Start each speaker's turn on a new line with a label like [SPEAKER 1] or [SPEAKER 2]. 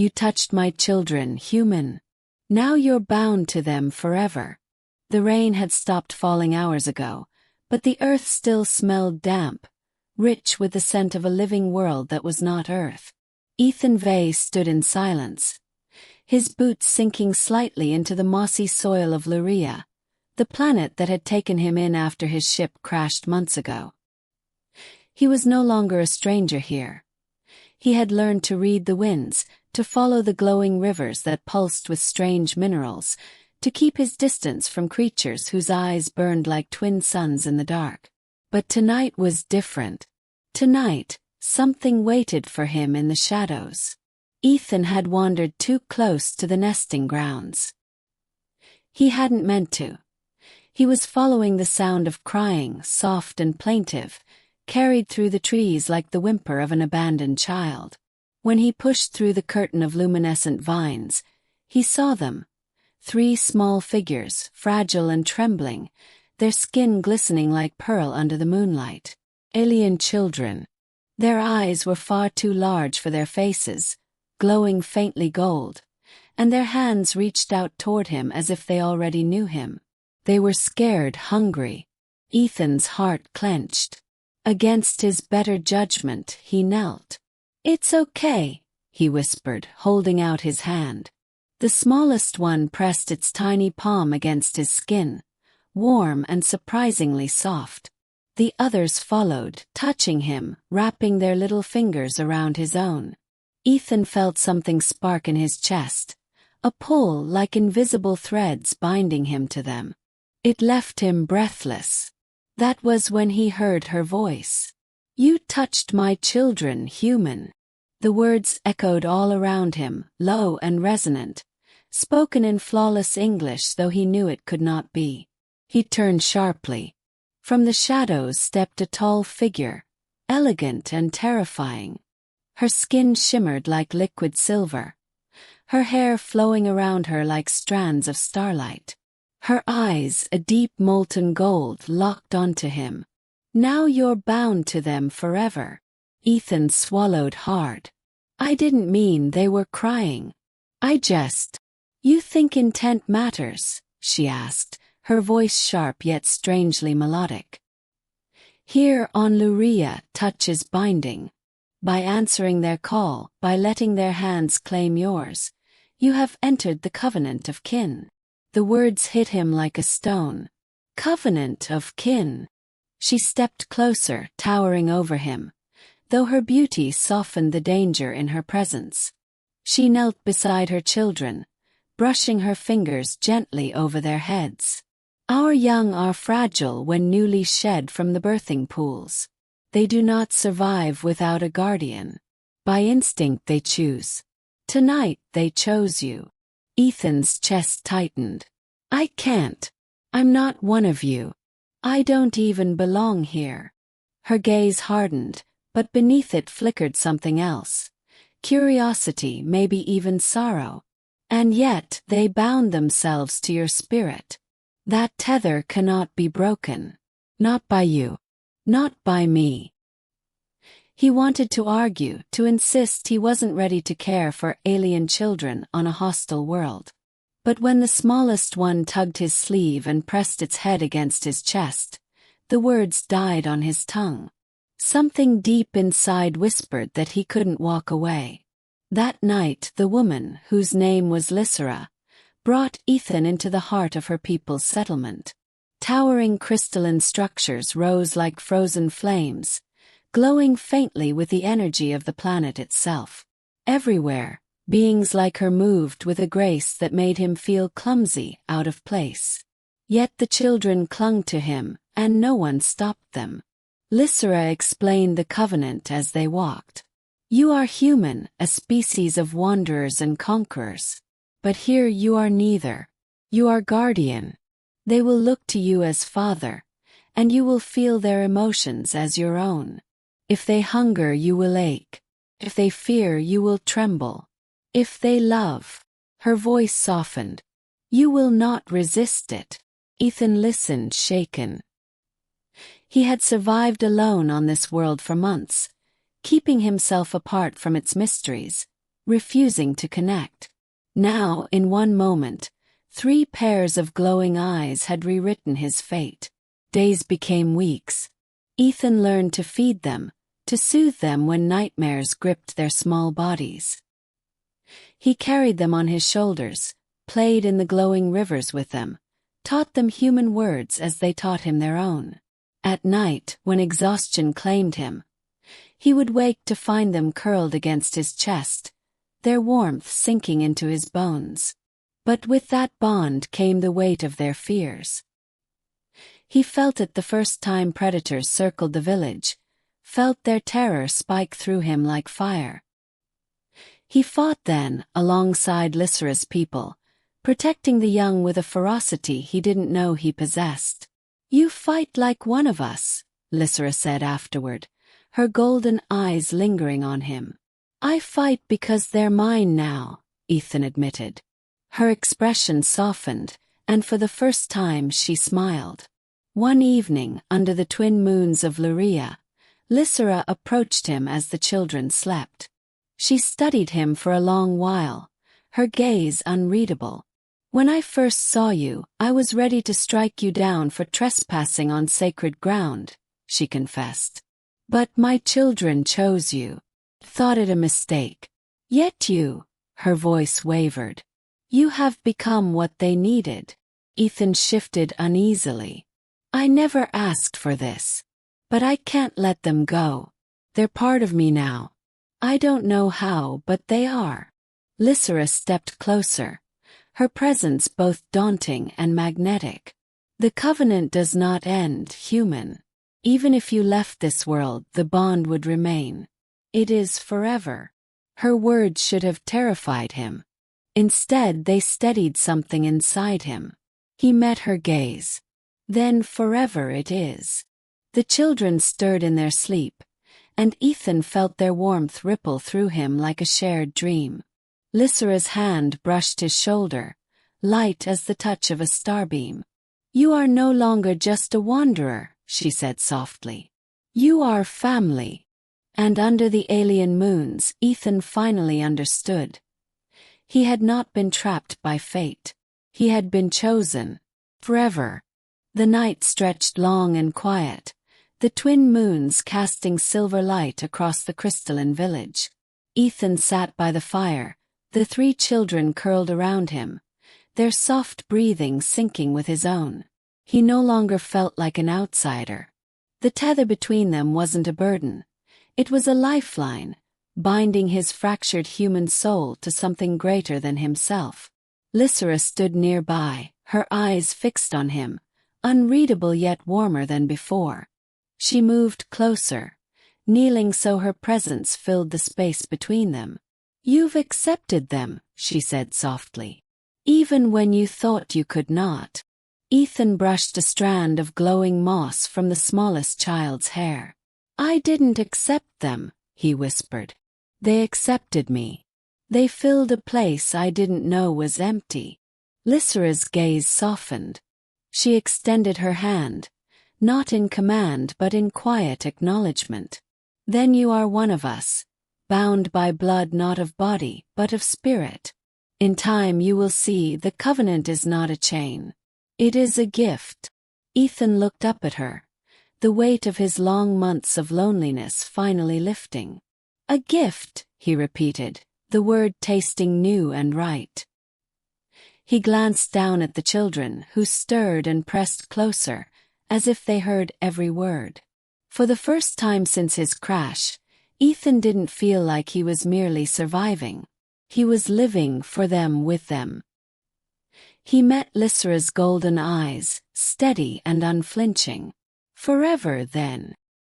[SPEAKER 1] You touched my children, human. Now you're bound to them forever. The rain had stopped falling hours ago, but the earth still smelled damp, rich with the scent of a living world that was not Earth. Ethan Vey stood in silence, his boots sinking slightly into the mossy soil of Lureya, the planet that had taken him in after his ship crashed months ago. He was no longer a stranger here. He had learned to read the winds, to follow the glowing rivers that pulsed with strange minerals, to keep his distance from creatures whose eyes burned like twin suns in the dark. But tonight was different. Tonight, something waited for him in the shadows. Ethan had wandered too close to the nesting grounds. He hadn't meant to. He was following the sound of crying, soft and plaintive, carried through the trees like the whimper of an abandoned child. When he pushed through the curtain of luminescent vines, he saw them. 3 small figures, fragile and trembling, their skin glistening like pearl under the moonlight. Alien children. Their eyes were far too large for their faces, glowing faintly gold, and their hands reached out toward him as if they already knew him. They were scared, hungry. Ethan's heart clenched. Against his better judgment, he knelt. "It's okay," he whispered, holding out his hand. The smallest one pressed its tiny palm against his skin, warm and surprisingly soft. The others followed, touching him, wrapping their little fingers around his own. Ethan felt something spark in his chest, a pull like invisible threads binding him to them. It left him breathless. That was when he heard her voice. "You touched my children, human." The words echoed all around him, low and resonant, spoken in flawless English though he knew it could not be. He turned sharply. From the shadows stepped a tall figure, elegant and terrifying. Her skin shimmered like liquid silver, her hair flowing around her like strands of starlight. Her eyes, a deep molten gold, locked onto him. "Now you're bound to them forever." Ethan swallowed hard. "I didn't mean they were crying. I just—" "You think intent matters?" she asked, her voice sharp yet strangely melodic. "Here on Lureya, touch is binding. By answering their call, by letting their hands claim yours, you have entered the covenant of kin." The words hit him like a stone. Covenant of kin. She stepped closer, towering over him, though her beauty softened the danger in her presence. She knelt beside her children, brushing her fingers gently over their heads. "Our young are fragile when newly shed from the birthing pools. They do not survive without a guardian. By instinct they choose. Tonight they chose you." Ethan's chest tightened. "I can't. I'm not one of you. I don't even belong here." Her gaze hardened, but beneath it flickered something else. Curiosity, maybe even sorrow. "And yet they bound themselves to your spirit. That tether cannot be broken. Not by you. Not by me." He wanted to argue, to insist he wasn't ready to care for alien children on a hostile world. But when the smallest one tugged his sleeve and pressed its head against his chest, the words died on his tongue. Something deep inside whispered that he couldn't walk away. That night the woman, whose name was Lureya, brought Ethan into the heart of her people's settlement. Towering crystalline structures rose like frozen flames, glowing faintly with the energy of the planet itself. Everywhere, beings like her moved with a grace that made him feel clumsy, out of place. Yet the children clung to him, and no one stopped them. Lureya explained the covenant as they walked. "You are human, a species of wanderers and conquerors. But here you are neither. You are guardian. They will look to you as father, and you will feel their emotions as your own. If they hunger, you will ache. If they fear, you will tremble. If they love," her voice softened, "you will not resist it." Ethan listened, shaken. He had survived alone on this world for months, keeping himself apart from its mysteries, refusing to connect. Now, in one moment, 3 pairs of glowing eyes had rewritten his fate. Days became weeks. Ethan learned to feed them, to soothe them when nightmares gripped their small bodies. He carried them on his shoulders, played in the glowing rivers with them, taught them human words as they taught him their own. At night, when exhaustion claimed him, he would wake to find them curled against his chest, their warmth sinking into his bones. But with that bond came the weight of their fears. He felt it the first time predators circled the village, felt their terror spike through him like fire. He fought then, alongside Lysera's people, protecting the young with a ferocity he didn't know he possessed. "You fight like one of us," Lysera said afterward, her golden eyes lingering on him. "I fight because they're mine now," Ethan admitted. Her expression softened, and for the first time she smiled. One evening, under the twin moons of Lureya, Lysera approached him as the children slept. She studied him for a long while, her gaze unreadable. "When I first saw you, I was ready to strike you down for trespassing on sacred ground," she confessed. "But my children chose you. Thought it a mistake. Yet you," her voice wavered, "you have become what they needed." Ethan shifted uneasily. "I never asked for this. But I can't let them go. They're part of me now. I don't know how, but they are." Lysera stepped closer, her presence both daunting and magnetic. "The covenant does not end, human. Even if you left this world, the bond would remain. It is forever." Her words should have terrified him. Instead, they steadied something inside him. He met her gaze. "Then forever it is." The children stirred in their sleep, and Ethan felt their warmth ripple through him like a shared dream. Lysera's hand brushed his shoulder, light as the touch of a starbeam. "You are no longer just a wanderer," she said softly. "You are family." And under the alien moons, Ethan finally understood. He had not been trapped by fate. He had been chosen. Forever. The night stretched long and quiet, the twin moons casting silver light across the crystalline village. Ethan sat by the fire, the 3 children curled around him, their soft breathing syncing with his own. He no longer felt like an outsider. The tether between them wasn't a burden. It was a lifeline, binding his fractured human soul to something greater than himself. Lysera stood nearby, her eyes fixed on him, unreadable yet warmer than before. She moved closer, kneeling so her presence filled the space between them. "You've accepted them," she said softly. "Even when you thought you could not." Ethan brushed a strand of glowing moss from the smallest child's hair. "I didn't accept them," he whispered. "They accepted me. They filled a place I didn't know was empty." Lysera's gaze softened. She extended her hand, not in command but in quiet acknowledgement. "Then you are one of us, bound by blood not of body but of spirit. In time you will see the covenant is not a chain. It is a gift." Ethan looked up at her, the weight of his long months of loneliness finally lifting. "A gift," he repeated, the word tasting new and right. He glanced down at the children, who stirred and pressed closer, as if they heard every word. For the first time since his crash, Ethan didn't feel like he was merely surviving. He was living for them with them. He met Lysera's golden eyes, steady and unflinching. "Forever, then,"